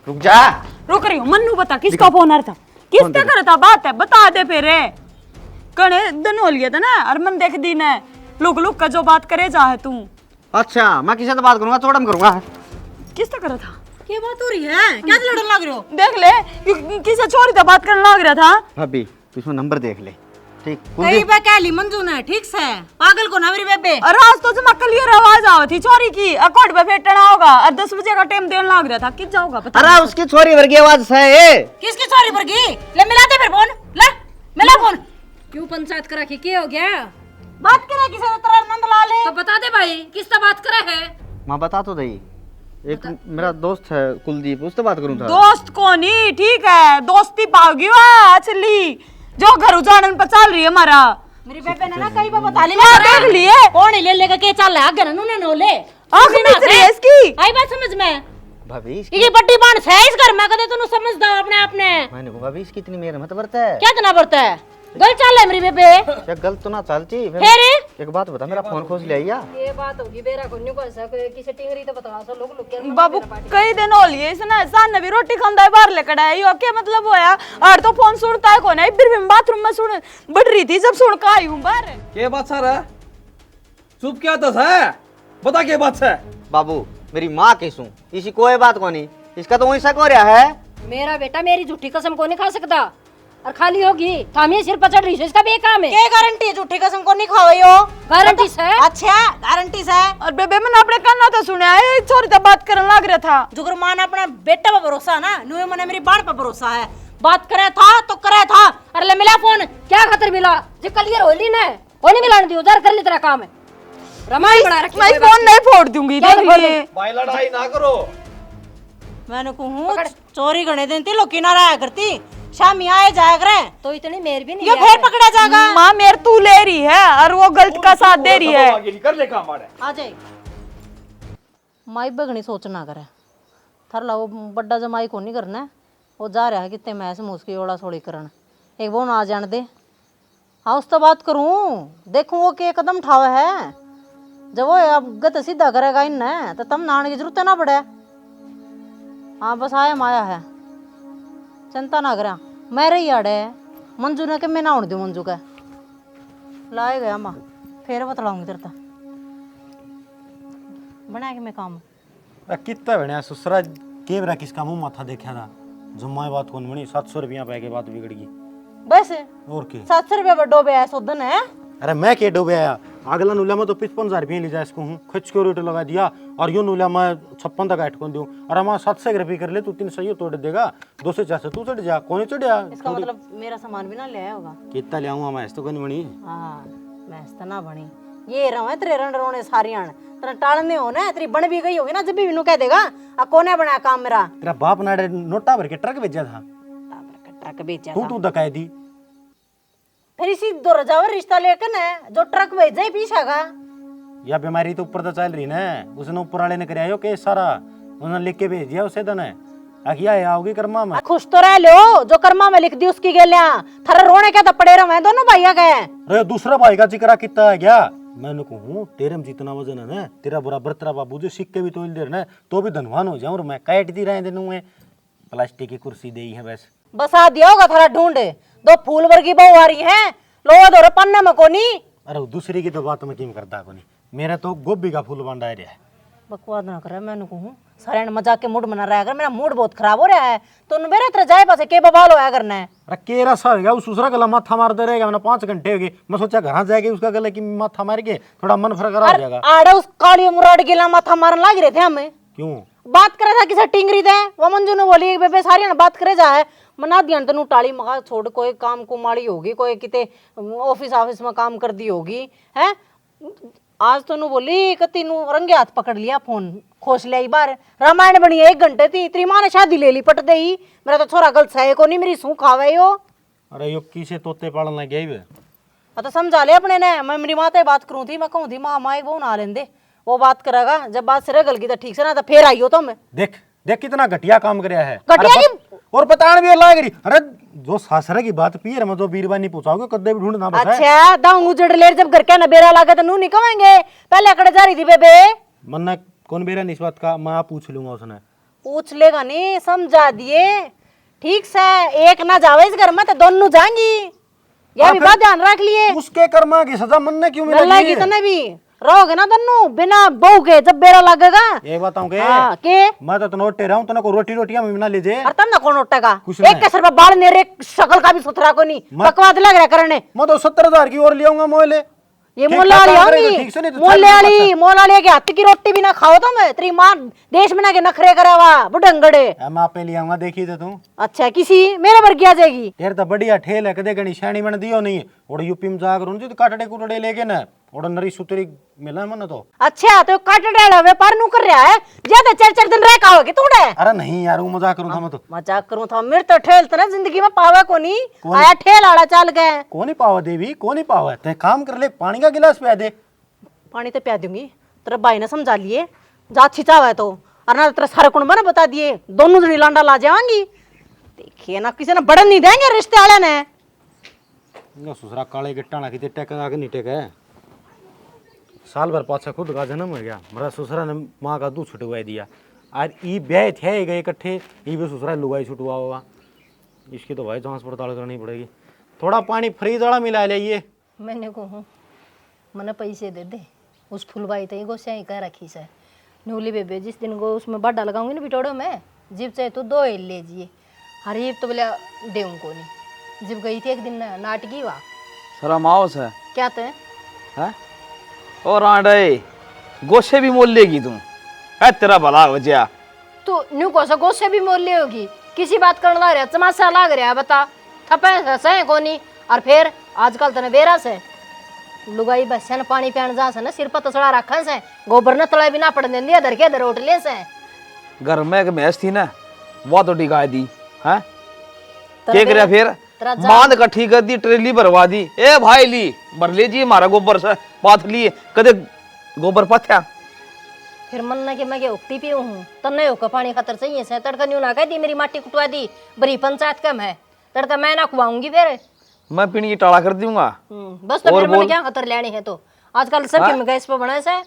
रुक जा। रुक रही हूँ। मन्नू बता किसका फोन आ रहा था, किसने करा था, बात है बता दे फिर। कने दिन हो लिया था ना, और मन देख दी ने लुक लुक का जो बात करे जा है तू। अच्छा मैं किसी से बात करूंगा, चौड़म करूंगा। किसने करा था? क्या बात हो रही है? क्या लड़न लग रहे हो? देख ले किसे चोरी से बात करने लग रहा था। भाभी इसमें नंबर देख ले। ठीक कई पे कह ली मंजू ने, ठीक से पागल को ना मेरी बेबे। और आज तो जमा क्लियर आवाज आवा थी चोरी की, अकाउंट पे फेटना होगा और 10 बजे का टाइम देने लग रहा था। किस जाओगा पता? अरे उसकी छोरी वर्गी आवाज है ये। किसकी चोरी पर गई? ले मिला दे फिर फोन, ले मिला फोन। क्यों पंचायत करा के क्या हो गया? बात करे किसे तेरा नंद लाल है तो बता दे भाई, किससे बात करे है? माँ बता तो दई। एक मेरा दोस्त है कुलदीप, उससे बात करूं था। दोस्त को नहीं, ठीक है दोस्ती पाओगी वह असली जो घर उजाड़न पर चल रही है हमारा। मेरी बेबे ने ना कई बार बता ली, मैं देख लिए कौन ले लेगा के चल रहा है नूने नोले। आंख मिच रही है इसकी। आई बात समझ में? भाभी ये बट्टी बांध है इस घर में, कदे तू समझदा अपने आप ने। मैंने कहा भाभी इसकी इतनी मेहर मत बरता है। क्या तना बरता है? गल चल है मेरी बेबे। क्या गलत तो ना चलती फिर एक बात बता, मेरा फोन खोज ले आइया। ये बात होगी बेरा कोन्यू को ऐसा किसी टिंगरी तो बता सो लोग लुक के। बाबू कई दिन हो लिए इसने सान भी रोटी खांदा है बाहर लेकर आया। यो क्या मतलब होया? और तो फोन सुनता है कौन है? फिर भी बाथरूम में सुन बढ़ रही थी जब सुन का आई हूं बाहर। क्या बात सर है? चुप क्या दस है? बता क्या बात है? बाबू मेरी माँ किसू इसी कोई बात को नहीं, इसका तो वही शक हो रहा है। मेरा बेटा मेरी झूठी कसम को नहीं खा सकता और खाली होगी थामी सिर पचड़ रही है, इसका भी काम है। क्या गारंटी है झूठी कसम को नहीं खाओ? गारंटी से? अच्छा गारंटी से। और बेबे मैंने अपने कान तो सुना है चोरी से बात करने लग रहा था। जुगर मान अपना बेटा पर भरोसा ना, नुए मने मेरी बाण पर भरोसा है। बात करे था तो करे था। अरे ले मिला फोन, क्या खातिर मिला? जो क्लियर होली ना होली मिलाने दियो, उधर कर ली तेरा काम है। रामायण बना रखी मैं फोन नहीं फोड़ दूंगी देख लिए। भाई लड़ाई ना करो। मैंने कहूँ चोरी गणे दिन थी लोग ना रहा करती, शामी आए जाया करे तो इतनी मेर भी नहीं। ये फिर पकड़ा जाएगा। माँ मेरे तू ले रही है और वो गलत का साथ दे रही है। कर ले काम मारे आ जाए माई बगनी सोचना करे थर ला वो बड्डा जमाई को नहीं करना, वो जा रहा है कितने मैस मुस्की ओड़ा सोड़ी करन। एक वो ना जान दे, हाँ उस तो बात करूं, देखूं वो के कदम ठावे है। जब वो अब गत सीधा करेगा इन तो तम नाने की जरूरत ना पड़े। हाँ बस आया माया है, चिंता ना करा। मैं रही आड़े मंजू ने के मैं ना उड़ दूं मंजू का लाए गया माँ, फिर बतलाऊंगी तेरे ता बना के मैं काम। कितना बढ़िया ससुरा के बरा किसका मुंह माथा देखा था जुम्मा बात कौन बनी 700 रुपया पे के बात बिगड़ गई। बस और के 700 रुपया बड्डो बे सोदन है। अरे मैं के डूबे आया अगला नूला में तो 55,000 रुपये ली जा इसको हूँ खच के रेट लगा दिया और यूं नूला मैं 56 तक ऐट दूँ। अरे मैं 700 रुपये कर ले तू 300 ही तोड़ देगा, 200 400 तू चढ़ जा कौन चढ़िया। इसका मतलब मेरा सामान भी ना ले आया होगा। कितना ले आऊँगा मैं तो कहीं बनी। हाँ मैं तो ना बनी ये रहो तेरे रन रोने सारी आन तेरा टालने हो ना, तेरी बन भी गई होगी ना जब भी विनू कह देगा आ कोने बनाया काम मेरा। तेरा बाप नाड़े नोटा भर के ट्रक भेजा था, ट्रक बेचा तू दकाय दी। फिर इसी 2000 रिश्ता लेकर ना जो ट्रक भेजा ही पीछा का। या बीमारी तो ऊपर तो चल रही ना, उसने ऊपर वाले ने कराया केस सारा, उन्होंने लिख के भेज दिया उसे दने आखिया आओगी कर्मा में। खुश तो रह लो जो कर्मा में लिख दी उसकी गेलियां थारे रोने के पड़े रहे दोनों भैया के। अरे दूसरा भाई का जिक्र कितना है क्या? मैंने कहूँ तेरे में जितना वजन है ना तेरा बराबर तेरा बाबू जो सिक्के भी तो दे रहे तो भी धनवान हो जाऊं। मैं काटती रहे दिन में प्लास्टिक की कुर्सी दे है बस बसा दिया होगा थारा ढूंढ। दो फूल वर्गी बहू आ रही है लोहा दो पन्ने में कोनी। अरे दूसरी की तो बात मैं क्यों करता कोनी, मेरा तो गोभी का फूल बंडा रहा है। बकवास ना करे, मैंने कहूँ सारे मजाक के मूड बना रहा है, मेरा मूड बहुत खराब हो रहा है तो मेरे तरह जाए पास के बवाल होया करना है। अरे केरा सा होगा उस दूसरा गला माथा मारते रहेगा, मैंने 5 घंटे हो गए मैं सोचा घर जाएगी उसका गला की माथा मार के थोड़ा मन फर्क हो जाएगा। आड़े उस काली मुराद गिला माथा मारने लग रहे थे हमें। क्यों बात करे था किसी टिंगरी थे वो मंजू ने बोली बेबे सारी बात करे जा है मना दिया तेन टाली मगा छोड़ कोई काम कुमाड़ी होगी कोई किते ऑफिस में काम कर दी होगी है। आज तो बोली कती रंगे हाथ पकड़ लिया फोन खोस लिया बार रामायण बनी 1 घंटे थी तेरी माँ ने शादी ले ली पट दे ही मेरा तो छोरा गलत सहे को नहीं मेरी सू खावे यो। अरे यो किसे तोते पालन लग गई तो समझा ले अपने ने। मैं मेरी माता बात करूँ थी मैं कहूँ थी माँ माँ वो ना लेंदे वो बात करेगा जब बात से गल की तो ठीक से ना तो फिर आई हो तो मैं देख देख कितना घटिया काम कराया है। घटिया और बताने भी लाग रही। अरे जो सासरे की बात पी है मैं तो बीरबानी पूछाओगे कद्दे भी ढूंढना बस। अच्छा दाऊ उजड़ ले जब घर के नबेरा लागे तो नू नहीं कहेंगे पहले अकड़े जा रही थी बेबे। मन्ना कौन बेरा नहीं इस बात का मैं पूछ लूंगा उसने पूछ लेगा नहीं, समझा दिए ठीक से। एक ना जावे इस घर में तो दोनों जाएंगी, ये भी बात ध्यान रख लिए। उसके कर्मा की सजा मन ने क्यों मिलेगी मिलेगी? तने भी रहोगे ना दोनों बिना बहू के, जब बेरा लगेगा। ये बताऊं के हाँ, के मैं तो नोटे रहा हूँ, तने को रोटी रोटियां में ना लीजिए। और तब ना कौन उठेगा? कुछ एक नहीं। के सर पे बाल ने रे, शक्ल का भी सुथरा को नहीं, बकवास लग रहा करने। मैं तो 70,000 की और लियाऊंगा मोले। ये ठीक मोले ठाक वाली काम करेगा, आऊंगी, ठीक से नहीं तो मोले चल वाली नहीं मोले वाली के हाथ की रोटी भी ना खाओ तो मैं तेरी माँ देश में ना के नखरे करावा बुढ़ंगड़े। मैं आपे लियाऊंगा, देखी तो तू। अच्छा किसी मेरे वर्गी आ जाएगी। यार तो बढ़िया ठेल है, कदे गणी शैनी मन दियो नहीं। और यूपी में जाकर उनसे तो काटड़े कुटड़े लेके ना और नरी सुतरी मिला मन तो। अच्छा तो काटड़े व्यापार नु कर रहा है, ज्यादा 4-4 दिन रह खाओगे तूने। अरे नहीं यार, वो मजाक करूं था मैं तो। मजाक करूं था? मेरे तो ठेल तो ना जिंदगी में पावा को नहीं आया, ठेल आड़ा चल गए। कौन ही पावा देवी, कौन ही पावा? ते काम कर ले, पानी का गिलास पिया दे। पानी तो पिया दूंगी, तेरे भाई ने समझा लिए, जा छिचावा है तो। और ना तेरे सारे कुंड ना बता दिए, दोनों जनी लांडा ला जाएंगी। देखिए ना किसी ने बढ़न नहीं देंगे रिश्ते वाले ने। यो ससुरा काले गिट्टा ना किते टेक आके नहीं टेक है। साल भर पाछा खुद का जन्म हो गया, मेरा ससुरा ने माँ का दूध छुटवा दिया। और ई ब्याह थे गए इकट्ठे, ई भी ससुरा लुगाई छुटवा होगा। इसकी तो भाई जांच पड़ताल करनी पड़ेगी। थोड़ा पानी फ्रीज वाला मिला लिये। मैंने कहूँ मने पैसे दे दे, उस फुलवाई तो गो से कह रखी से नूली बेबे जिस दिन गो उसमें बाडा लगाऊंगी ना बिटोड़ो में, जीप चाहे तो 2 ले जिए। हरीब तो बोले देऊँ को नहीं। जब गई थी एक दिन नाटकी वाह शर्म आओ से क्या थे हैं? और आंडे गोशे भी मोल लेगी तुम है, तेरा भला हो जा। तू न्यू को सा गोसे भी मोल ले होगी, किसी बात करने लग रहा चमासा लग रहा बता थपे सहे कोनी। और फिर आजकल तने बेरा से लुगाई बस न पानी पियान जा से ना सिर पर तसड़ा रखन से, गोबर न तले बिना पड़ने दिया धर के धर उठले से। घर में एक भैंस थी ना, वो तो डिगाई दी है। क्या करे फिर? बांध इकट्ठी कर दी, ट्रेली भरवा दी। ए भाई ली भर लीजिए हमारा गोबर से पाथ लिए, कदे गोबर पथ्या। फिर मन ना कि मैं उगती पी हूँ तन्ने होकर पानी खतर चाहिए से, तड़का न्यू ना कह दी मेरी माटी कुटवा दी, बड़ी पंचायत कम है, तड़का मैं ना खुआऊंगी फिर। मैं पीने की टाला कर दूंगा। बस तो फिर मैंने क्या खतर लेनी है? तो आजकल सबकी में गैस पे बने से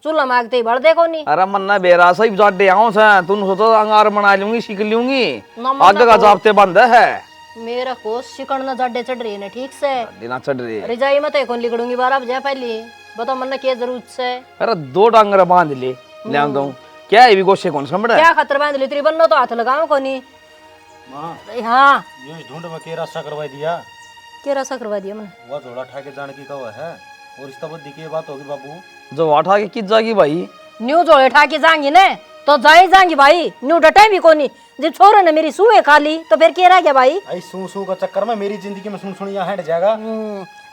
चूल्हा मांगते ही बढ़ देखो नहीं। अरे मन्ना बेरा सही जाडे आऊं से, तुम सोचो अंगार बना लूंगी, सीख लूंगी। ना मन्ना आगे का जाबते बंद है। मेरा को शिकड़ ना जाडे चढ़ रही है ठीक से। दिना चढ़ रही है। रिजाई मत कौन लिखड़ूंगी 12 बजे पहले, बता मन क्या जरूरत से? अरे 2 डांगर बांध ले दूं क्या? ये भी गोशे कौन समझ क्या खतर बांध ली तेरी बन्नो तो हाथ लगाओ को नहीं। हाँ ये ढूंढ में केरा सा करवा दिया, क्या रसा करवा दिया मैंने? वो झोला ठा के जाने की कवा है। और इस तब की बात होगी बाबू। जो वाठा के किस जागी भाई? न्यू जोड़े ठा के जाएंगी ने तो जाई जाएंगी भाई, न्यू डटे भी कोनी। जब छोरे ने मेरी सुए खा ली तो फिर क्या रह गया भाई? आई सू सू का चक्कर में मेरी जिंदगी में सुन सुनिया हट जाएगा।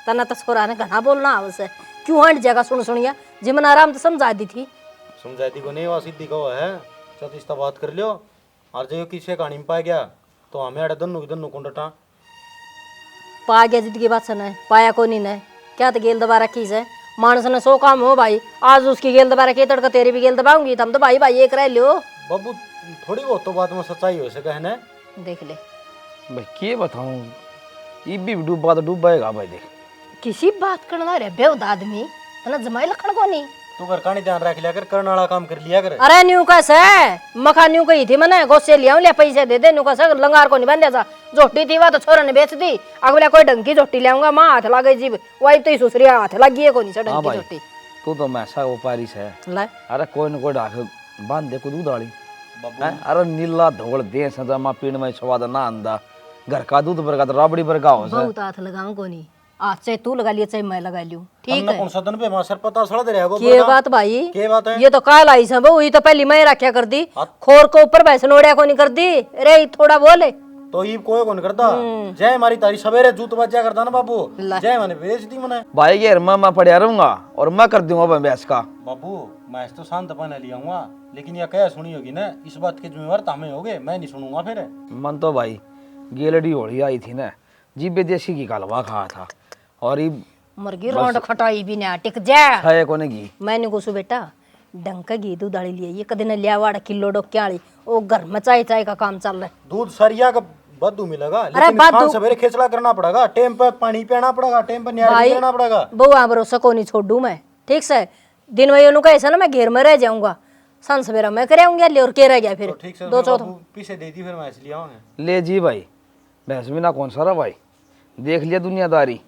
तना तो छोरा ने घना बोलना आवश्यक है, क्यों हट जाएगा सुन सुनिया? जिमन आराम तो समझा दी थी। समझाती को नहीं, वो सीधी कवा है। चल इस बात कर लियो, और जो किसी कहानी में पा गया तो हमें अड़े दोनों को डटा पा गया जिद की बात सुना पाया को नहीं ने क्या तो गेल दबा रखी से। मानस ने 100 काम हो भाई, आज उसकी गेल दबा रखी, तड़का तेरी भी गेल दबाऊंगी। तुम तो भाई भाई एक रह लियो बाबू। थोड़ी बहुत तो बात में सच्चाई हो सके है ना। देख ले भाई क्या बताऊं, ये भी डूबा तो डूबेगा भाई। देख किसी बात करना रे बेउद आदमी तना जमाई लखण को नहीं। तू घर का नहीं ध्यान रख लिया कर, करने वाला काम कर लिया कर। अरे न्यू कैसे मखा न्यू कही थी मैंने गोसे लिया ले पैसे दे दे। न्यू कैसे लंगार को नहीं बंद सा झोटी थी, वह तो छोरा ने बेच दी। अगले कोई ढंग की झोटी लाऊंगा, माँ हाथ लगे जीव वही तो सुसरी हाथ लगी है को नहीं ढंग की झोटी। तू तो मैसा वो पारिस है। ला अरे कोई न कोई ढाक बांध दे को दूध वाली। अरे नीला धोल दे सजा मा पीण में स्वाद ना आंदा। घर का दूध पर का तो राबड़ी पर का हो से। बहुत हाथ लगाऊं को नहीं, आज चाहे तू लगा लिया चाहे मैं लगा लियूं ठीक है। कौन सा दिन पे मासर पता सड़ा दे रहेगा। ये बात भाई के बात है? ये तो काल आई सब वही तो पहली मैं रखा कर दी, खोर को ऊपर भैंस नोड़िया को नहीं कर दी। अरे थोड़ा बोले तो ये कोई कौन करता। जय हमारी तारी सवेरे जूत बजा करता ना बाबू, जय मैंने बेच दी मैंने। भाई के मैं पढ़िया रहूंगा और मैं कर दूंगा भैंस का। बाबू मैं तो शांत पाने लिया हूँ, लेकिन यह क्या सुनी होगी ना, इस बात के जिम्मेवार तो हमें होगे, मैं नहीं सुनूंगा फिर। मन तो भाई गेलड़ी होली आई थी ना, जीबे देसी की कालवा खाया था और ये मुर्गी रोंड खटाई भी ना टिक जा है कोने की। मैंने गोसु बेटा डंग का घी दूध डाली लिए ये कदे न लिया वाड़ा किलो डो क्याली ओ घर में चाय चाय का काम चल रहा है। दूध सरिया का बद्दू मिलेगा, लेकिन खान सवेरे खेचला करना पड़ेगा, टाइम पे पानी पियाना पड़ेगा, टाइम पे न्यारी करना पड़ेगा। बहुआ भरोसा को नहीं छोड़ू मैं ठीक से। दिन में यूं कैसे ना मैं घेर में रह जाऊंगा, सन सवेरा मैं करे आऊंगी ले और के रह गया फिर तो ठीक से दो फिर चौथ बापू पीछे दे दी फिर मैं इसलिए आऊंगा। ले जी भाई, भैंस बिना कौन सा रहा भाई, देख लिया दुनियादारी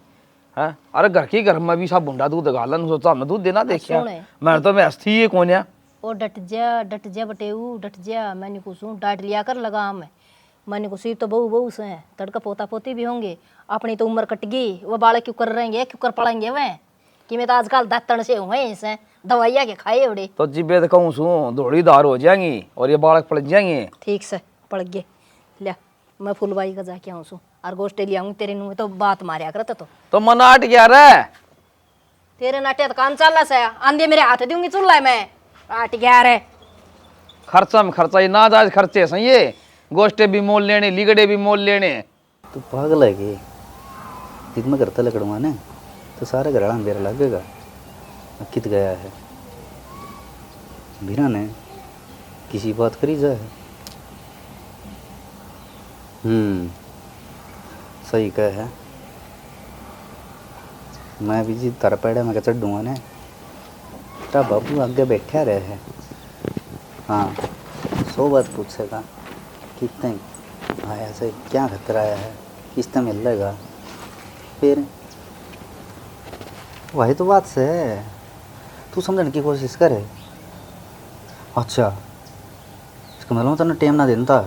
है। अरे घर की घर में भी सब बुंडा दूध गालन, सोचा मैं दूध देना देखिया, सुने। मैं तो भैंस थी ये कौन है। ओ डट जा बटेऊ डट जा, मैंने कुछ डांट लिया कर लगा मैं। मैंने कुछ तो बहू बहू से हैं, तड़का पोता पोती भी होंगे, अपनी तो उम्र कट गई, वो बालक क्यों कर रहेंगे, क्यों कर पड़ेंगे वह कि मैं तो आजकल दातन से हुए इसे दवाइयाँ के खाए उड़े। तो जिब्बे तो कहूँ सू दौड़ी दार हो जाएंगी और ये बालक पड़ जाएंगे। ठीक से पड़ गए लिया, मैं फुलबाई का जाके आऊँ सू और गोष्ठे लिया तेरे नु तो बात मारिया करता तो मन आट गया रे, तेरे नाट्य तो काम चल से आंधे मेरे हाथ दूंगी चुल्ला मैं आट गया रे। खर्चा में खर्चा, ये ना जायज खर्चे सही है, गोष्ठे भी मोल लेने, लिगड़े भी मोल लेने। तू पागल है कि जिद में करता लकड़वा ने तो सारा घराड़ा मेरा लगेगा। कित गया है बीरा ने किसी बात करी जाए। सही कह है, मैं भी जी तर पैड़ा मैं चढ़ूँगा ने ता बाबू आगे बैठा रहे है। हाँ 100 बात पूछेगा कितने आया से, क्या खतरा आया है, किस तरह मिलेगा, फिर वही तो बात से तू समझने की कोशिश करे। अच्छा इसका मतलब तेने टाइम ना देता।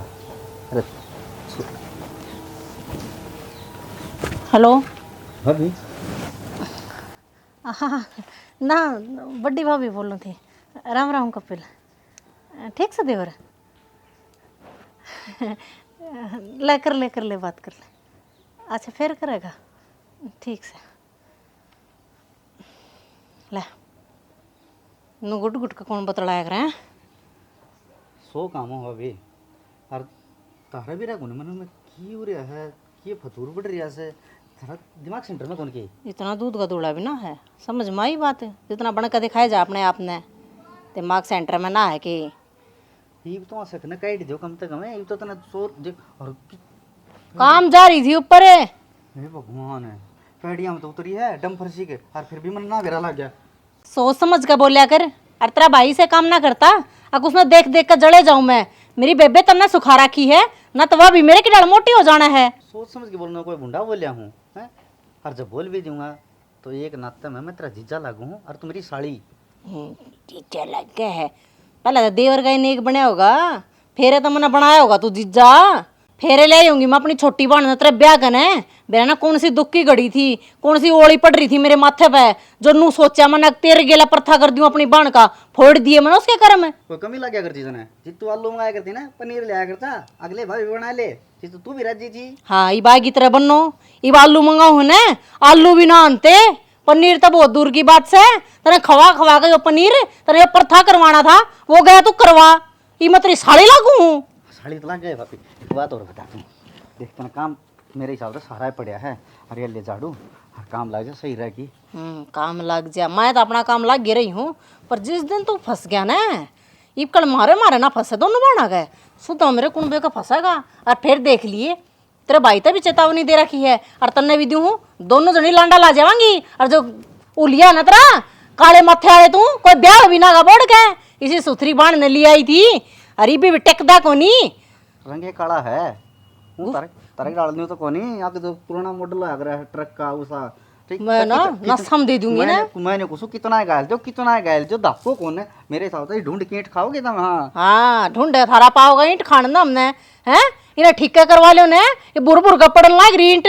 अरे हेलो भाभी हाँ ना बड़ी भाभी बोल रही थी। राम राम कपिल, ठीक से देवर लेकर ले बात कर ले। अच्छा फिर करेगा ठीक से ले नु गुट गुट का कौन बतलाया कर 100 काम हो भाभी और तारा भी रहा मन में की हो रहा है, ये फतूर बढ़ रहा से तारा दिमाग सेंटर में कौन की। इतना दूध का दूड़ा भी ना है, समझ में आई बात है, जितना बन का दिखाया जा अपने आप ने दिमाग सेंटर में ना है कि ये तो सकना काट दो कम से कम है, ये तो तना सोर देख और काम जा रही थी ऊपर है। हे भगवान है पैडिया में तो उतरी है डम फरसी के और फिर भी मन ना गिरा लग गया। सोच समझ कर बोलिया कर, और तेरा भाई से काम ना करता अब उसमें देख देख कर जड़े जाऊं मैं। मेरी बेबे तन्ने सुखा रखी है ना, तो वह भी मेरे की डर मोटी हो जाना है। सोच समझ के बोलना, कोई बुंडा बोलिया हूँ हैं, और जब बोल भी दूंगा तो एक नाते में मैं तेरा जीजा लागू हूँ और तुम्हारी साड़ी। जीजा लग गया है, पहले तो देवर का ही नेक बनया होगा, फेरे तो मैंने बनाया होगा तू जीजा, फेरे ले आऊंगी मैं अपनी छोटी बहन ने तेरे ब्याह कने। मेरा ना कौन सी दुख की घड़ी थी, कौन सी ओली पड़ रही थी मेरे माथे पे, जो नू सोचा मैंने तेरे गेला प्रथा कर दूं अपनी बहन का, फोड़ दिए मैंने उसके कर्म में। कोई कमी लग गया करती जना, जितू आलू मंगाया करती ना पनीर लिया करता, अगले भाई बना ले जितू तू भी राजी थी। हाँ ई बाई की तरह बनो, इब आलू मंगाऊ ने आलू भी ना आनते, पनीर तो बहुत दूर की बात से तेने खवा खवा के जो पनीर तेने प्रथा करवाना था वो गया तू करवा, ई मैं तेरी साड़ी लागू हूँ। साड़ी तो लग गए भाभी। एक बात और बता दूँ, देख तेना काम मेरे हिसाब से सारा पड़ा है, अरे ले झाड़ू और काम लग जा सही रहेगी। काम लग जा, मैं तो अपना काम लग गिर रही हूँ, पर जिस दिन तू फंस गया ना, इब कल मारे मारे ना फंसे दोनों बना गए, सुधा मेरे कुंबे का फंसेगा। और फिर देख लिए तेरे भाई तो भी चेतावनी दे रखी है और तन्ने भी दूँ हूँ, दोनों जनी लांडा ला जावांगी। और जो उलिया न तेरा काले मत्थे वाले तू कोई ब्याह भी ना बोड़ के इसी सुथरी बाण ने ली आई थी, अरे भी टेकदा कोनी रंगे काला है हूँ तारे तारे डाल दूँ तो कोनी, आपके तो पुराना मॉडल लग रहा है ट्रक का उसा। ठीक मैं ना नसम दे दूंगी ना। मैंने कुछ कितना है घायल जो दापो कौन है मेरे हिसाब से ढूंढ के ईंट खाओगे तुम। हाँ ढूंढे थारा पाओगा ईंट खाने ना हमने हैं, इन्हें ठीक करवा लो ने, ये बुर बुर का पड़न लाग रही ईंट।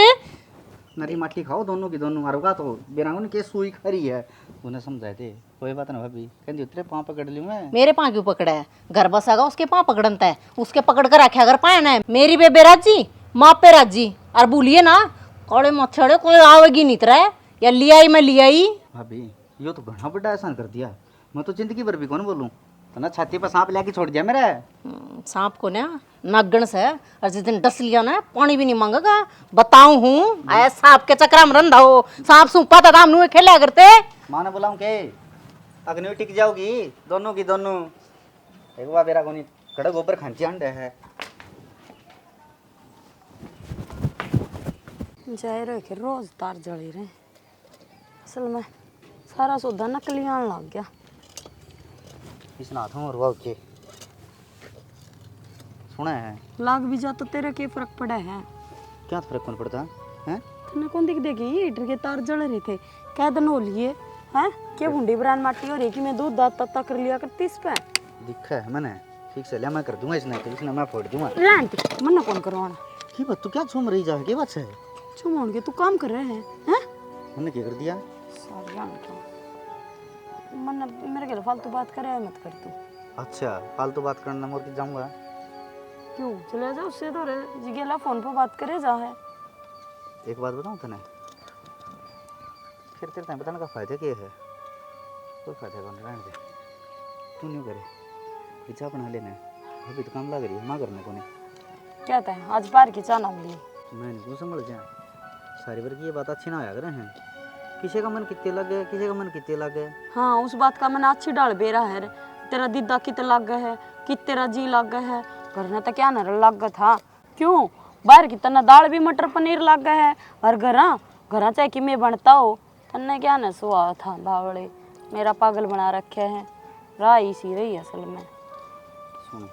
नरी माठी खाओ दोनों की दोनों, मारूंगा तो बेरांगन के सुई खरी है, उन्हें समझाए थे कोई बात ना भाभी, कहती उतरे पाँव पकड़ लूँ मैं। मेरे पाँव क्यों पकड़ा है, घर बसागा उसके पाँव पकड़नता है, उसके पकड़ कर रखे अगर पाए ना। मेरी बेबे राजी माँ पे राजी, और बोलिए ना कौड़े मच्छड़े कोई आवेगी नहीं तरह, या लिया आई मैं लिया आई। भाभी यो तो घना बड़ा एहसान कर दिया, मैं तो जिंदगी भर भी कौन बोलूँ, तो ना छाती पर सांप लेके छोड़ दिया मेरे। सांप को ना नागण से, और जिस दिन डस लिया ना पानी भी नहीं मांगेगा, बताऊं हूँ आया सांप के चक्कर में रंधा हो, सांप सूपा था हम खेला करते। माँ ने बोला के अग्नि टिक जाओगी दोनों की दोनों, एक बार मेरा कोनी कड़क ऊपर खांची अंडे है। जाए रहे के रोज तार जली रहे, असल में सारा सौदा नकली आने लग गया। इस हाथ में रुआ के सुना है लाग भी जा तो तेरा क्या फर्क पड़ा है? क्या फर्क कौन पड़ता है? तूने कौन दिख देगी? हीटर के तार जल रहे थे, क्या दन हो लिए हैं? क्या भुंडी ब्रांड माटी हो रही कि मैं दूध दात तक कर लिया करती इस पे। दिखा है मैंने ठीक से लिया, मैं कर दूंगा इसने तो इसने मैं फोड़ दूंगा। रैंट मन्ना कौन करवाना? की बात तू क्या झूम रही जा के बात से चुमोन के तू काम कर रहे हैं हैं? मैंने क्या कर दिया? सारी जान के मन्ना मेरे के फालतू बात करे मत कर तू। अच्छा फालतू बात करना मोर के जाऊंगा क्यों चले जा उससे तो रे जिगेला फोन पे बात करे जा है। एक बात बताऊं तने फिर तेरे टाइम बताने का फायदा क्या है? कोई फायदा कौन रहने दे तू नहीं करे पीछा बना लेना अभी तो काम लग रही है माँ करने को नहीं कहता है आज बाहर की चाना होंगी। मैं नहीं समझ जा सारी बार की ये बात अच्छी ना आया करे हैं किसी का मन कितने लग गए किसी का मन कितने लग गए। हाँ उस बात का मन अच्छी डाल बेरा है रे। तेरा दीदा कित लग गया है कि तेरा जी लग गया है करना तो क्या न लग गया था क्यों बाहर की तना दाल भी मटर पनीर लग गया है और घरा चाहे कि मैं बनता हो तन्ने क्या न सुहा था बावड़े मेरा पागल बना रखे हैं राह इसी रही असल में। सुन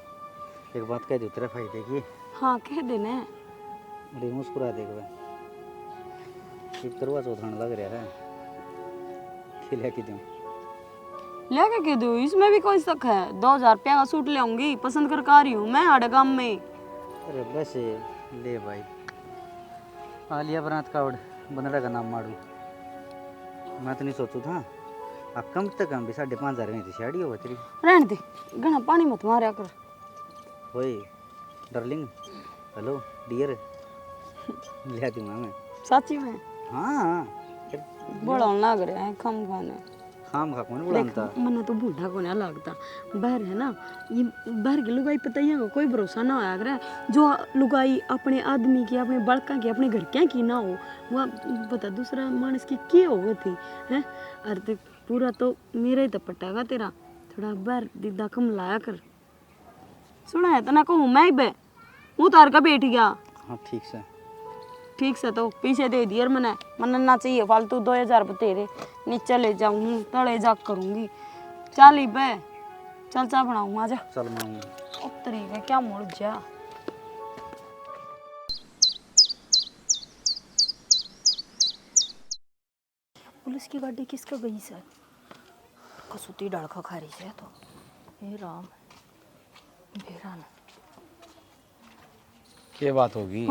एक बात कह दो तेरा फायदे की। हाँ कह देने अरे मुस्कुरा देख भाई करवा चौथ लग रहा है खिला के दूं लेके के दो इसमें भी कोई शक है? 2000 रुपया का सूट ले आऊंगी पसंद कर आ रही हूँ मैं हड़गाम में। अरे बस ले भाई आलिया बरात का बनरा का नाम मारू मैं तो नहीं सोचू था अब कम से कम भी 5,500 में थी शाड़ी हो तेरी रहने दे घना पानी मत मारा कर। होए डार्लिंग हेलो डियर ले दूंगा मैं सच्ची में हाँ बड़ा लग रहा है खम खाने खाम खा कौन बुलाता मना तो बूढ़ा को नहीं लगता बाहर है ना ये बाहर की लुगाई पता ही है कोई भरोसा ना होया करे जो लुगाई अपने आदमी की अपने बड़का की अपने घर क्या की ना हो वह बता दूसरा मानस की क्या हो थी है। अरे पूरा तो मेरा ही तो पटागा तेरा थोड़ा बाहर दीदा कम लाया कर सुना है तो ना कहूँ मैं बे उतार का बैठ गया। हाँ ठीक से तो पीछे दे दिया मना ना चाहिए फालतू 2000 तेरे नीचे ले जाऊँ तड़े जा करूँगी चल ही बे चल चा बनाऊँ आजा चल मैं उत्तरी का क्या मुड़ जा। पुलिस की गाड़ी किसका गई सर कसूती डड़का खा रही है तो हे राम बेरान क्या बात होगी?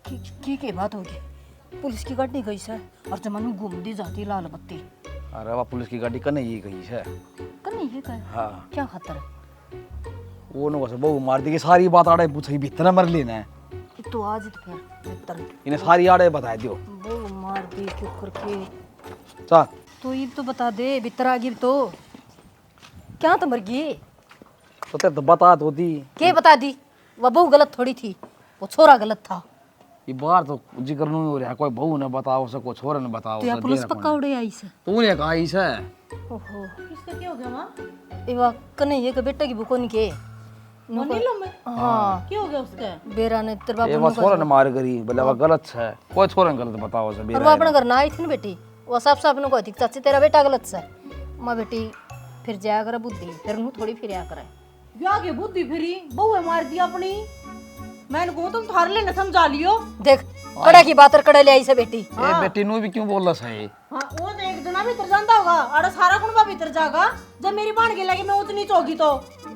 की बात होगी? पुलिस की गाड़ी गई सर और जमानू घूमती जाती लाल बत्ती। अरे वाह पुलिस की गाड़ी कने ये गई है कने ये कर हाँ क्या खतर है? वो नो बस बहु मार दी कि सारी बात आड़े पूछी भीतर मर लेना है तो आज तो फिर भीतर इन्हें सारी आड़े बता दियो वो मार दी क्यों करके चल तो ये तो बता दे भीतर आ गई तो क्या तो मर गई तो तेरे तो बता तो दी के बता दी वह बहू गलत थोड़ी थी वो छोरा गलत था। ये बाहर तो जिक्र नहीं हो रहा कोई बहू ने बताओ से कोई छोरा ने बताओ तो यार पुलिस पक्का उड़े आई से तूने कहा इस है ओहो किसका क्या हो गया मां एवा कन्हैया के बेटा की बुकोन के नीलो में हां क्या हो गया उसके बेरा ने तेरे बाबू ये वो छोरा ने मार करी बोले वो गलत है कोई छोरा ने गलत बताओ से और वो अपने घर ना आई थी ना बेटी वो सब सब ने कहती चाची तेरा बेटा गलत है मां बेटी फिर जाया करे बुद्धि फिर नु थोड़ी फिरया करे ब्याह के बुद्धि फिरी बहू मार दिया अपनी मैंने को तुम थार लेने समझा लियो देख कड़े की बात कड़े ले आई से बेटी ए बेटी नु भी क्यों बोल रहा है हां वो तो एक जना भीतर जानता होगा आड़ा सारा कुनबा भीतर जागा जब मेरी बाण के लगे मैं उतनी नीच होगी तो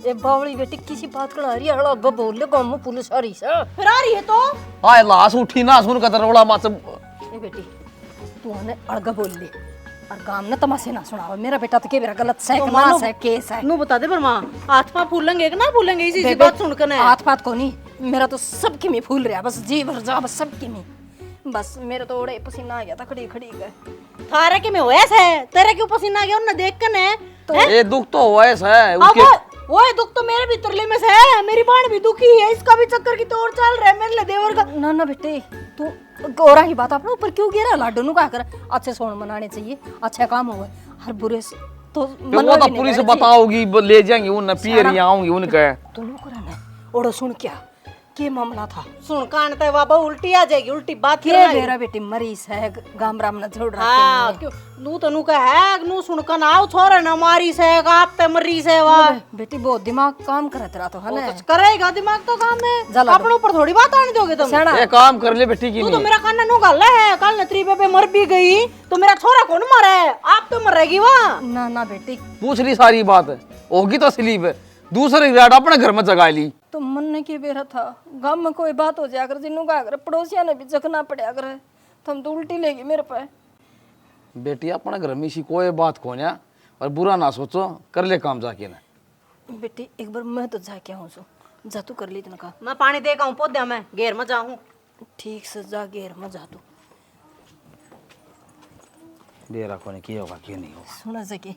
ए बावली बेटी किसी बात कड़ा रही है अड़ा बोल ले गांव में पुलिस आ रही है फिर आ रही है तो हाय लाश उठी ना सुन कर रोड़ा मत ए बेटी तू ने अड़गा बोल ले और काम ने तमाशे ना सुनाओ मेरा बेटा तो के मेरा गलत है ना है केस है नु बता दे पर मां हाथ पा फूलेंगे कि ना फूलेंगे इसी सी बात सुनकर ने हाथ पात को नहीं मेरा तो सबके में फूल रहा बस जी भर जा बस सबके में बस मेरे तो ओड़े पसीना आ गया था खड़ी खड़ी का थारे के में होया है तेरे क्यों पसीना आ गया उन्हें देख कर ने तो ये दुख तो हुआ है उसके वो दुख तो मेरे भीतरले में से है मेरी बाण भी दुखी है इसका भी चक्कर की तौर चल रहा है मेरे लिए देवर का ना ना बेटे तू गोरा की बात अपने ऊपर क्यों गिरा लाडो नु का कर अच्छे सोन मनाने चाहिए अच्छा काम होगा हर बुरे से तो वो तो पुलिस बताओगी ले जाएंगे उन पियर आऊंगी उनके दोनों को रहना ओड़ो सुन क्या के मामला था? सुन कान ते बाबा उल्टी आ जाएगी, उल्टी बात के करना मेरा बेटी मरीज है गाम राम न छोड़ रहा हाँ क्यों नू तो नू का है नू सुन कर आओ छोरे ना मारी से आप ते मरी से वा बेटी बहुत दिमाग काम करे तेरा तो है ना। तो करेगा दिमाग तो काम है, जला अपने ऊपर थोड़ी बात आने दोगे तुम। सेना ये काम कर ले बेटी की तू तो नहीं मेरा काना नू गल है, कल नत्री बेबे मर भी गई तो मेरा छोरा कौन मरा है? आप तो मरेगी वहाँ। ना ना बेटी पूछ ली सारी बात होगी तो स्लीप दूसरे ग्राड अपने घर में जगा ली। तो मन ने की बेरा था गांव में कोई बात हो जाया कर जिन्नू का अगर पड़ोसिया ने भी जखना पड़ा कर तुम तो उल्टी लेगी मेरे पे। बेटी अपने घर में इसी कोई बात कोन्या और बुरा ना सोचो, कर ले काम जाके ना। बेटी एक बार मैं तो जाके आऊँ सो जा तू कर ली इतना का। मैं पानी दे का पौधा में घेर में जाऊँ। ठीक से जा घेर में जा तू। डेरा कोने किया होगा क्यों नहीं होगा। सुना सके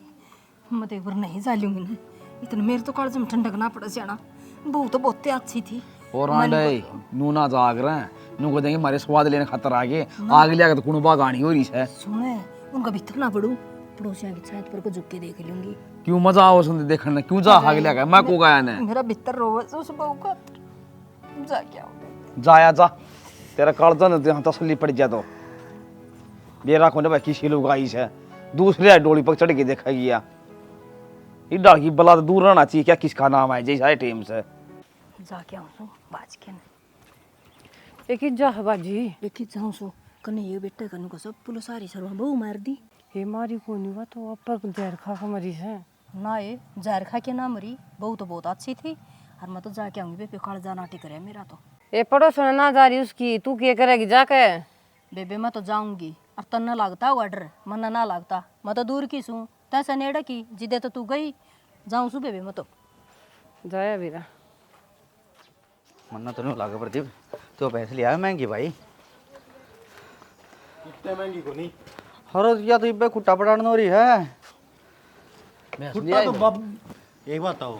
मैं तो एक बार नहीं जा लूंगी ना, इतना मेरे तो काल में ठंडक ना पड़ा जाना। बहू तो बहुत अच्छी थी। और आंडे नूना जाग रहे हैं नू को देंगे हमारे स्वाद लेने खातर आगे आग लिया तो कुणबा गानी हो रही है। सुने उनका भीतर ना पड़ू, पड़ोसिया की छत पर को झुक के देख लूंगी। क्यों मजा आओ सुन देखने क्यों जा आग लिया मैं को गाया ने मेरा भीतर रोवे उस बहू का जा क्या हो जाया जा तेरा कालजा ने यहाँ तसल्ली पड़ जा तो बेरा कोने भाई किसी लोग आई है दूसरे डोली पर चढ़ के देखा गया इधर की बला तो दूर रहना चाहिए क्या किसका नाम है जैसा टीम से जा क्या हो बाज के ने एक ही जा बाजी देखी जाऊं सो कने ये बेटे कनु को सब पुलिस सारी सरवा बहू मार दी। हे मारी को नहीं हुआ तो अपर जहर खा के मरी है ना ये जहर खा के ना मरी, बहू तो बहुत अच्छी थी। और मैं तो जाके आऊंगी बेबे काल जा नाटी करे मेरा तो। ए पड़ोस में ना जा रही उसकी तू क्या करेगी जाके। बेबे मैं तो जाऊंगी और तन्ना लगता वो डर मन ना लगता, मैं तो दूर की सूं तैसे नेड़ा की जिदे तो तू गई जाऊं सु बेबे मैं तो जाया वीरा मन्ना तो नहीं लागे प्रदीप तो पैसे लिया महंगी भाई इतने महंगी को नहीं। हर या तो इब्बे कुट्टा पटान हो रही है। कुत्ता तो बाब एक बात आओ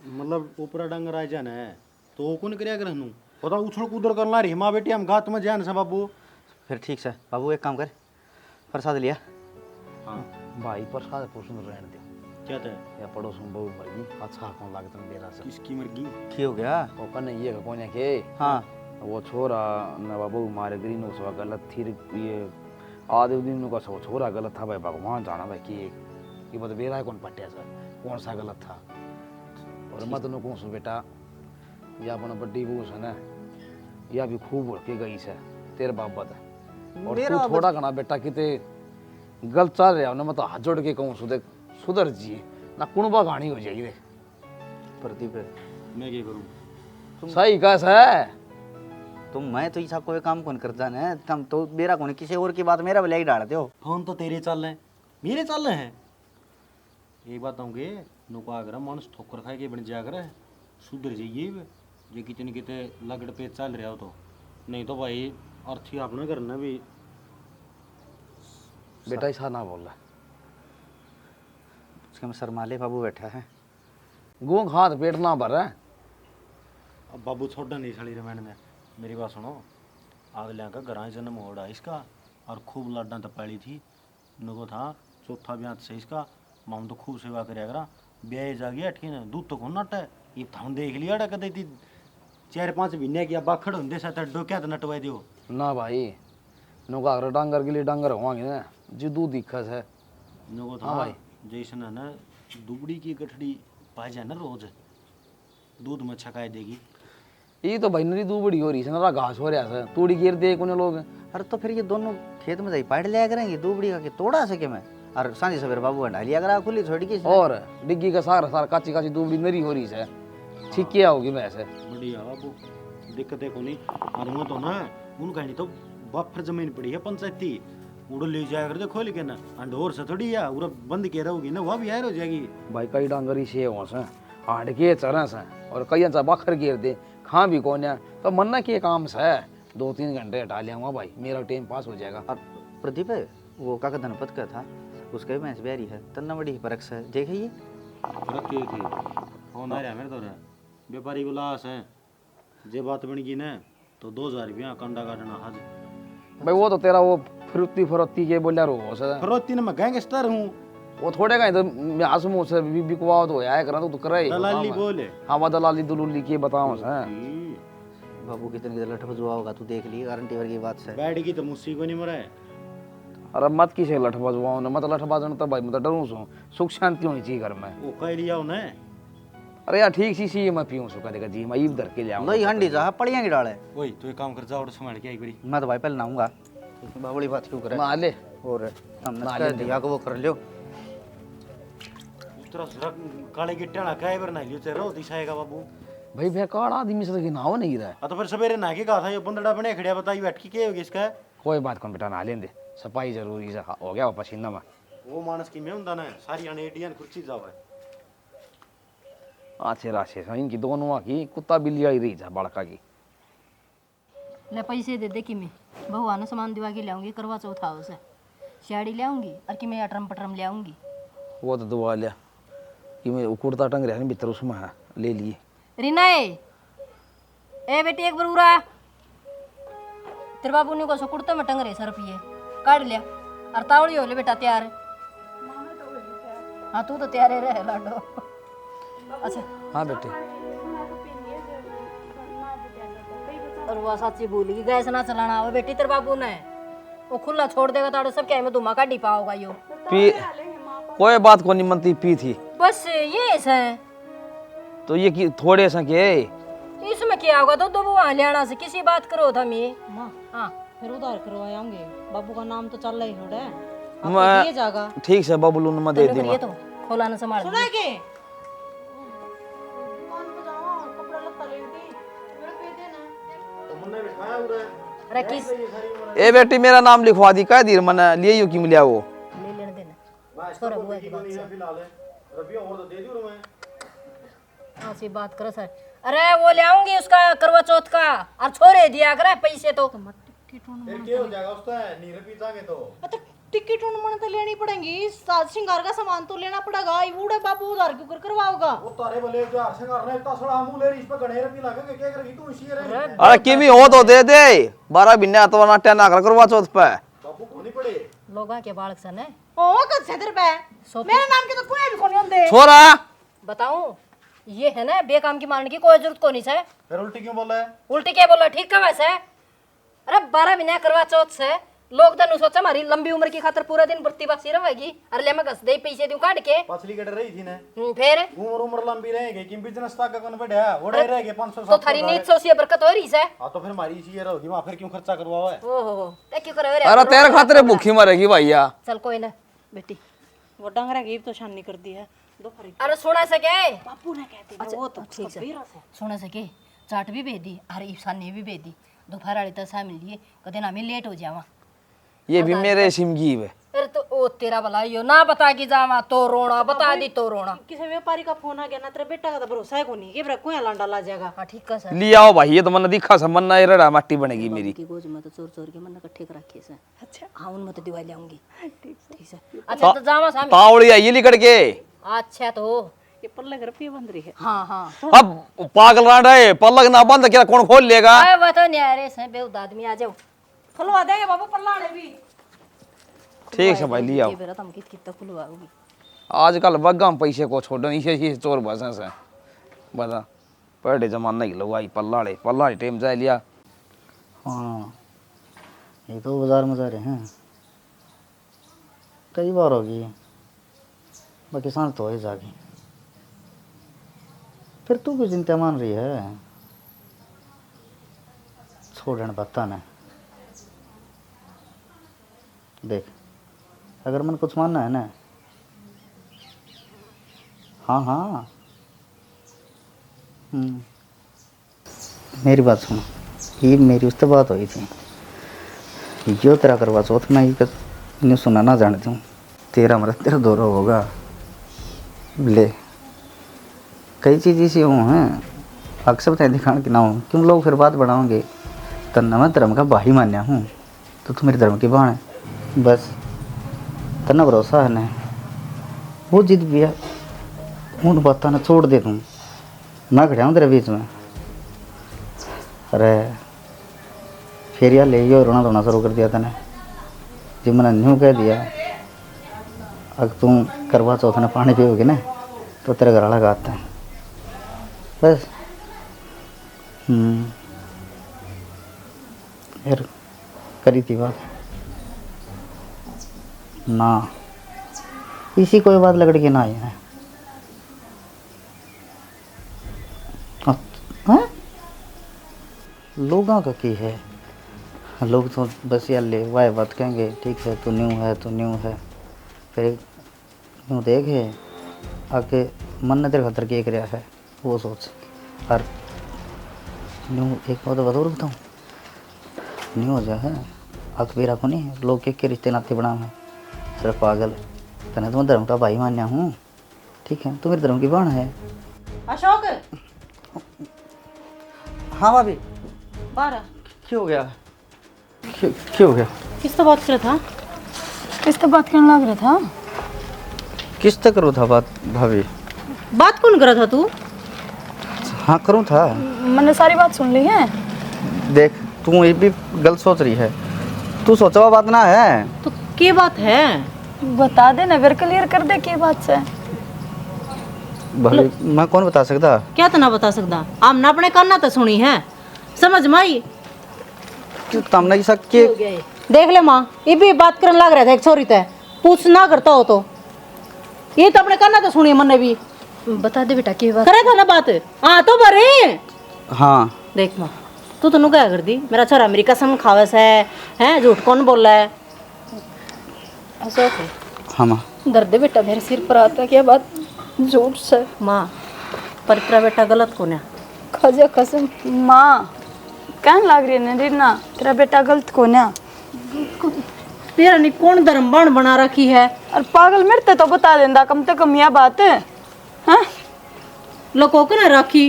मतलब ऊपर डंगर आ जाना है तो वो कौन करिया करनू पता उछल कूदर करना रही माँ बेटी हम घात में जान से बाबू। फिर ठीक है बाबू एक काम कर प्रसाद लिया। हाँ भाई प्रसाद पोषण रहने दे क्या था या पड़ोस में बहु मरगी अच्छा कौन लागत में बेरा से किसकी मर्गी की हो गया। वो कने ये कोने के हाँ वो छोरा न बाबू मारे ग्रीन उसवा गलत थी ये आधे दिन का सो छोरा गलत था भाई भगवान जाना भाई कि ये मतलब बेरा कौन पट्टिया सर कौन सा गलत था और मत नो कौन सो बेटा या अपना बड्डी बूस है ना या भी खूब उड़ के गई से तेरे बाप बता और तू थोड़ा घना बेटा किते गलत चल रहा ना मैं तो हाथ जोड़ के कहूँ सुधर जी ना कुणबा गानी हो जाएगी देख प्रदीप मैं क्या करूँ सही कस है तो मैं तो ऐसा कोई काम कौन करता है तुम तो मेरा कौन किसी और की बात मेरा भले ही डालते हो। फोन तो तेरे चल रहे हैं मेरे चल रहे हैं। एक बात होंगे नुका अगर मानस ठोकर खाए के बन जाकर सुधर जाइए ये कितने कितने लगड़ पे चल रहा हो तो नहीं तो भाई अर्थी अपना करना भी बेटा ऐसा ना बोल रहा उसके में शर्माले बाबू बैठा है गूंग हाथ पेट ना भर है अब बाबू छोड़ा नहीं सड़ी रमैन ने मेरी बात सुनो अगले का घर जन्म हो रहा इसका और खूब लाडा तपाली थी नुको था चौथा ब्याह से इसका माम तो खूब सेवा कराया करा ब्याह जा गया ठीक है दूध तो कौन नट है ये थाम देख लिया कदे थी 4-5 महीने की बाखड़ होंगे साथ डोक्या तो नटवाई दियो ना भाई नुका अगर डांगर के लिए डांगर होंगे ना जी दूध दिक्कत है नुको था हाँ भाई। जैसे ना दुबड़ी की गठड़ी पाई जाए ना रोज दूध में छकाई देगी ये तो भाई नरी दूबड़ी हो रही है ना घास हो रहा है तूड़ी गिर दे कोने लोग अरे तो फिर ये दोनों खेत में जाई पाड़ लिया करेंगे दूबड़ी का कि तोड़ा सके मैं और सांझे सवेरे बाबू हटा लिया करा खुली छोड़ के और डिग्गी का सारा सारा काची काची दूबड़ी नरी हो रही है ठीक क्या होगी वैसे बढ़िया बाबू दिक्कत है को नहीं और वो तो ना उनका नहीं तो बफर जमीन पड़ी है पंचायती उड़ ले जाया करते खोल के ना अंडोर से थोड़ी है उरा बंद के रहोगी ना वह भी यार हो जाएगी भाई कई डांगरी से हो से आड़ के चरा से और कई अंचा बखर गिर दे खा भी कौन है तो मन्ना के काम से 2-3 घंटे हटा लिया हुआ भाई मेरा टाइम पास हो जाएगा। और प्रदीप वो काका धनपत का था उसका भी भैंस ब्यारी है तन्ना बड़ी फर्क से देखिए रखी थी फोन आ रहा मेरे तो व्यापारी को लाश है जे बात बन गई ना तो 2000 रुपया कंडा काटना आज भाई वो तो तेरा वो फरुत्ती के बोलिया रो से फरोती ने मैं गैंगस्टर हूँ वो थोड़े का तो मैं आसमू से बिकवाओ तो आया करा तो करे दलाली बोले हाँ वो दलाली दुलूली के बताओ से बाबू कितने कितने लठ बजुआ होगा तू देख ली गारंटी वर्गी बात से बैठगी तो मुझसे को नहीं मरा है। अरे मत किसे लठ बजवाओ ना, मत लठ बाजन तो भाई मैं तो डरूं सो, सुख शांति होनी चाहिए घर में। वो कह लिया ना अरे यार ठीक सी मैं पीऊं सो कदेगा जी मैं ईब धर के ले आऊं। नहीं हंडी जा पड़िया की डाले। वही तो एक काम कर जाओ और संभाल के आई बड़ी। मैं तो भाई पहले नहाऊंगा, उसमें बाबड़ी बात क्यों करे। ना ले और हमने ना कह ले दिया को वो कर लियो। उस तरह सुरक काले गिट्टे ना काय बर ना लियो तेरा होती साएगा बाबू। भाई बेकार आदमी से ना हो नहीं रहा। तो फिर सवेरे ना के कहा था ये बंदड़ा बने खड़िया बताई बैठ के क्या होगी इसका। कोई बात कौन बेटा ना लेंदे, सफाई जरूरी से हो गया पसीना में। वो मानस की में हुंदा ना सारी अनेडियन कुर्सी जावे। आछे राशे इनकी दोनों की कुत्ता बिल्ली आई रही जा बड़का की। ले पैसे दे दे कि मैं बहुआ ने सामान दिवा के लाऊंगी, करवा चौथ आओ से साड़ी ले आऊंगी और कि मैं अटरम पटरम ले आऊंगी। वो तो दुआ लिया कि मैं कुर्ता टंग रहा है भीतर उसमें है, ले लिए। रीना ए बेटी एक बार उरा तेरे बाबू ने को सो कुर्ते में टंग रहे 100 रुपये काट लिया और तावड़ी हो ले बेटा तैयार। हाँ तू तो तैयार ही रहे लाडो। अच्छा हाँ बेटे और वो सच्ची भूल गई गैस ना चलाना आवे बेटी तेरे बाबू ने वो खुला छोड़ देगा तो सब क्या में धुमा काटी पाओगा यो। पी कोई बात को नहीं मनती पी थी बस ये ऐसा है तो ये कि थोड़े सा के इसमें क्या होगा तो वहाँ ले आना से किसी बात करो था मैं। माँ हाँ फिर उधार करवाएंगे, बाबू का नाम तो चल रहा ही थोड़ा है, आपको मैं दिए जाएगा। ठीक से बबलू ने मैं दे दी ये तो खोला ना संभाल सुना के अरे किस ए बेटी मेरा नाम लिखवा दी कह दी मैंने लिए यू क्यों लिया वो ले लेने देना छोरा बुआ की बात से। फिलहाल रबिया और तो दे दियो मैं। हाँ सी बात करो सर। अरे वो ले आऊंगी उसका करवा चौथ का और छोरे दिया करे पैसे तो फिर क्या हो जाएगा उसका नीर पी जाएंगे तो टिकट उन्होंने तो लेनी पड़ेगी, साज श्रृंगार का सामान तो लेना पड़ेगा। बूढ़े बाबू उधार क्यों करवाओगा? वो तारे बोले जो हर्ष कर रहे इतना सड़ा मुंह ले रही इस पे गणेर भी लगेंगे क्या करेगी तू इसी रे। अरे किमी हो तो दे दे 12 बिन्ने तो नाट्या ना करवा चौथ पे बापू को नहीं पड़े लोगा के बालक सन है ओ कद से तेरे पे मेरे नाम के तो कोई भी कोनी होंदे। छोरा बताऊं ये है ना बेकाम की मारने की कोई जरूरत को नहीं है। फिर उल्टी क्यों बोला है। उल्टी क्या बोला ठीक का वैसे। अरे 12 महीने करवा चौथ से लोग तो सोचा हमारी लंबी उम्र की खातर पूरा दिन बत्ती बासी रहेगी अरे ले मैं घस दे पैसे दूं काट के पछली कट रही थी ने फिर उम्र लंबी रहेगी कि बिजनेस तक कौन बढ़िया ओड़े रहेगे 500 तो थारी नीत सो सी बरकत हो रही है। हां तो फिर हमारी इसी ये रहोगी वहां फिर क्यों खर्चा करवाओ है। ओहो ते क्यों करे रे। अरे तेरे खातिर भूखी मरेगी भैया। चल कोई ना बेटी वो डंगरा की तो शान नहीं कर दी है दोपहर की। अरे सुना सके बापू ने कहते अच्छा वो तो ठीक है सुना सके चाट भी भेज दी अरे ईशानी भी भेज दी दोपहर वाली तो शामिल लिए कदे ना मैं लेट हो जावा। ये भी मेरे सिमगी है। अरे तो ओ तेरा भलाई हो ना बता की जावा तो रोना बता दी तो रोना। किसी व्यापारी का फोन आ गया ना तेरे बेटा का तो भरोसा है कोनी के कोई लांडा ला जाएगा। हाँ ठीक है सर लिया आओ भाई ये तो मन दिखा सा मन ना रड़ा माटी बनेगी मेरी की गोज में तो चोर चोर के मन इकट्ठे कर रखे से। अच्छा हाँ उनमें तो दिवाली लाऊंगी ठीक है। अच्छा तो जावा शामिल तावड़ी आई लिकड़ के। अच्छा तो ये पल्ले घर पे बंद रही है। हाँ हाँ अब पागल रांड है पल्लग ना बंद क्या कौन खोल लेगा। अरे वो तो न्यारे से बेउद आदमी आ जाओ खुलवा देंगे बाबू पल्लाने भी। ठीक है भाई लिया ये बेरा तुम कितना खुलवाओगी। आजकल बग्गा में पैसे को छोड़ो इसे चोर बसा से बता पहले जमाना की लोग आई पल्लाड़े टाइम जाए लिया। हाँ ये तो बाजार में जा रहे हैं कई बार होगी बाकी सांस तो ही जागी। फिर तू क्यों चिंता मान रही है छोड़ने बता ना देख अगर मन कुछ मानना है ना हाँ हाँ मेरी बात सुनो ये मेरी उससे बात हुई थी जो तेरा करवा चौथ मैं ये सुना ना जानती हूँ तेरा मरद तेरा दौरा होगा ले कई चीज़ ऐसी हूँ हैं अक्सर बताए दिखाने की ना हो क्यों लोग फिर बात बढ़ाओगे तन्ना मैं धर्म का भाई मान्या हूँ तो तू मेरे धर्म की बाण है बस तना भरोसा है ना वो जिद भी है उन बातों ने छोड़ दे दूँ मैं खड़ा हूँ तेरे बीच में। अरे फिर यार ले गया रोना धोना शुरू कर दिया तने जब मैंने न्यू कह दिया अगर तुम करवा चौथ ने पानी पियोगे ना तो तेरे घर वाला गाते हैं बस फिर करी थी बात ना, इसी कोई बात लगड़ के ना आई है। हाँ? लोगों का की है, लोग तो बस यार ले वाह बात कहेंगे, ठीक है तू न्यू है, तू न्यू है, फिर न्यू देखे आके मन ने तेरे खातर के रहा है वो सोच। और न्यू एक बात बता बताऊँ, न्यू हो जा है आख मेरा को नहीं, लोग के रिश्ते नाते बना है। अरे पागल, तने तो मैं धर्म का भाई मान्या हूँ, ठीक है, तू मेरे धर्म की बहन है। अशोक हाँ भाभी, बाहर आ। क्यों हो गया, क्यों हो गया? किस तो बात कर रहा था? किस तो बात करने लग रहा था? किस तक करूँ था बात भाभी? बात कौन कर रहा था तू? हाँ करूँ था। मैंने सारी बात सुन ली है। देख तू ये भी गलत सोच रही है, तू सोचा हुआ बात ना है। तो क्या बात है? बता दे ना, फिर क्लियर कर दे के बात से। भाभी मैं कौन बता सकता? क्या तो ना बता सकता, आम ना अपने काना तो सुनी है, समझ माई। तू तमने की शक के देख ले माँ, ये भी बात करने लग रहा था एक छोरी ते, पूछ ना करता हो तो ये तो अपने काना तो सुनी मन ने भी। बता दे बेटा की बात। करे था ना बात, हाँ तो भरे। हाँ देख माँ, तू तो क्या कर दी, मेरा छोरा मेरी कसम खावे से है, झूठ कौन बोल रहा है? अशोक हाँ माँ, दर्द बेटा मेरे सिर पर आता क्या बात झूठ से। माँ पर तेरा बेटा गलत कौन है? खजा कसम माँ कहने लग रही है रीना, तेरा बेटा गलत कौन है? तेरा नी कौन धर्मबान बना रखी है? और पागल मेरे तो बता देंदा कम से कम यह बात है। हाँ लोगों को ना रखी,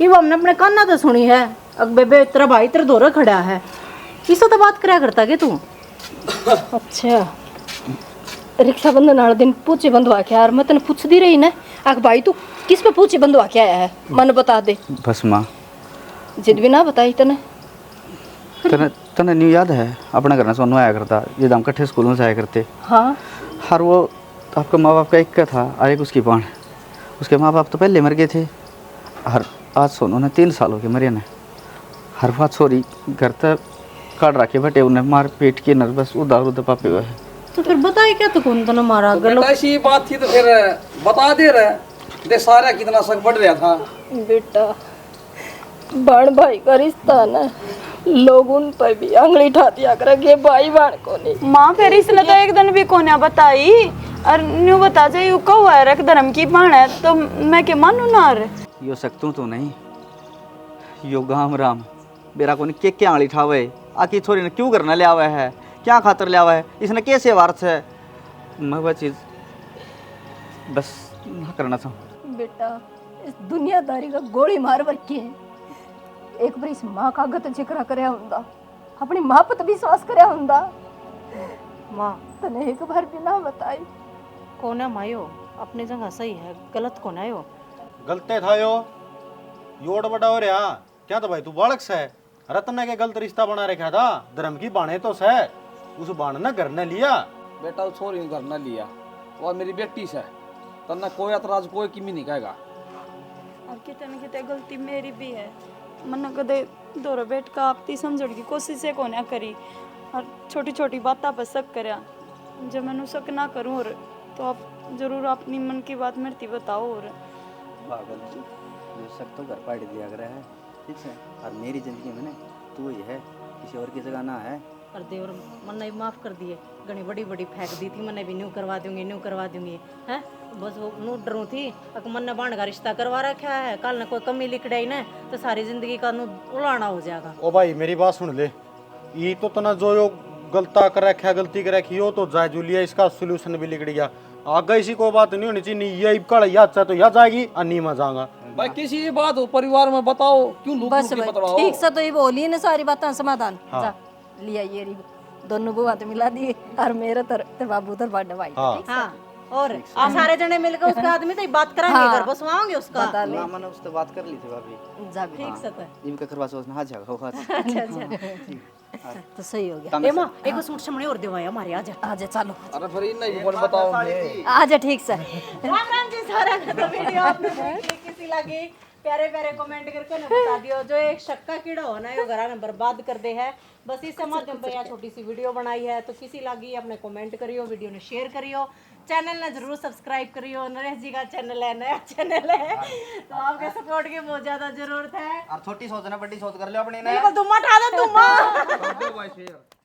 ये वो हमने अपने काना तो सुनी है। अब बेबे तेरा भाई तेरे दोरे खड़ा है, इससे तो बात करा करता के तू? अच्छा रक्षाबंधन वाले दिन पूछे बंधवा के यार, मैं तेने पूछ दी रही ना आख भाई तू किस पे पूछे बंधवा के आया है, मन बता दे। बस माँ, जिद भी ना बताई तने। तने तने न्यू याद है अपने घर में सोनू आया करता, जब हम इकट्ठे स्कूल में जाया करते। हाँ हर वो आपका माँ बाप का एक का था और एक उसकी बाण, उसके माँ बाप तो पहले मर गए थे। हर आज सोनू ने 3 साल हो गए मरे ने, हर बात छोरी घर तक काट रखे बटे, उन्हें मार पीट के नर्वस उदार उधर पापे हुए है। तो फिर बताए क्या तो कौन तो ना मारा? बेटा ऐसी बात थी तो फिर बता दे रहे, देख सारा कितना शक बढ़ रहा था। बेटा बहन भाई का रिश्ता ना, लोग उन पर भी अंगली उठा दिया कर भाई बहन को नहीं। माँ फिर इसलिए तो एक दिन भी कोने बताई, और न्यू बता जाए यू कहो है रख धर्म की बाण है, तो मैं के मानू ना? यो सकतू तो नहीं, यो गाम राम बेरा को के क्या आंगली ठावे, आखिर थोड़ी ने क्यों करना लिया हुआ है, क्या खातर लिया हुआ है, इसने कैसे वार्थ है, मैं वह चीज़ बस ना करना था। बेटा इस दुनियादारी का गोली मार रखी है, एक बार इस माँ का गत जिक्र करया हुंदा, अपनी माँ पर तो विश्वास करया हुंदा। माँ तने एक बार भी ना बताई। कौन है मायो? अपनी जगह सही है, गलत कौन है यो? गलते था योड़ बड़ा हो रहा क्या तो भाई तू बालक से रतन ने के गलत रिश्ता बना रखा था, धर्म की बाणे तो से उस बाण ने घर ने लिया। बेटा वो छोरी ने घर न लिया, और मेरी बेटी से तन्ना कोई एतराज कोई किमी नहीं कहेगा। और कितने न कितने गलती मेरी भी है, मन कदे दोरो बैठ का आपती समझण की कोशिश है कोने करी, और छोटी छोटी बातों पर शक करया। जब मैंने शक ना करूँ और तो आप जरूर अपनी मन की बात मेरे ती बताओ। और पागल ये सब तो घर पाड़ दिया कर है, ठीक है, और मेरी जिंदगी में ना तू ही है, किसी और की जगह ना है। और देवर मन ने माफ कर दिए, घनी बड़ी बड़ी फेंक दी थी, मैंने भी न्यू करवा दूंगी है, बस वो नू डरू थी, अगर मन ने बाण का रिश्ता करवा रखा है, कल ने कोई कमी लिखड़ाई ना तो सारी जिंदगी का नू उलाना हो जाएगा। ओ भाई मेरी बात सुन ले, ये तो तना जो यो गलता कर रखा गलती कर रखी हो तो जाय जुलिया, इसका सोल्यूशन भी लिखड़ गया, आगे इसी कोई बात नहीं होनी चाहिए, ये कल याद चाहे तो याद जाएगी और नहीं में जाऊंगा। भाई किसी बात हो परिवार में बताओ, क्यों लूप बस लूप के भाई बतलाओ। ठीक से तो ये बोली ना सारी बातें समाधान। हाँ। जा लिया ये री दोनों बुआ तो मिला दिए, और मेरे तर बाबू तर बड़ा भाई। हाँ। हाँ और आप सारे जने मिलकर उसका आदमी तो बात कराएंगे, हाँ। घर बसवाओगे उसका। बता ले। ना मैंने उससे बात कर ली थी भाभी। जा ठीक से तो। इनका करवा सोचना हाथ जागा होगा। अच्छा तो सही हो गया। ए मां एक सूट समणे और देवाया हमारे आजा। आजा चलो अरे फिर इन नहीं बोल बताओ आजा ठीक से। राम राम जी सारा का तो वीडियो आपने देख ली, किसी लगी प्यारे प्यारे कमेंट करके ना बता दियो जो एक शक्का कीड़ा हो ना ये घरा में बर्बाद कर दे है। बस इस माध्यम पे यहाँ छोटी सी वीडियो बनाई है तो किसी लगी अपने कमेंट करियो, वीडियो ने शेयर करियो, चैनल ने जरूर सब्सक्राइब करियो। नरेश जी का चैनल है, नया चैनल है, तो आपके सपोर्ट की बहुत ज्यादा जरूरत है। और छोटी सोच ना बड़ी सोच कर लो अपनी ने। बिल्कुल, तुम उठा दो तुम।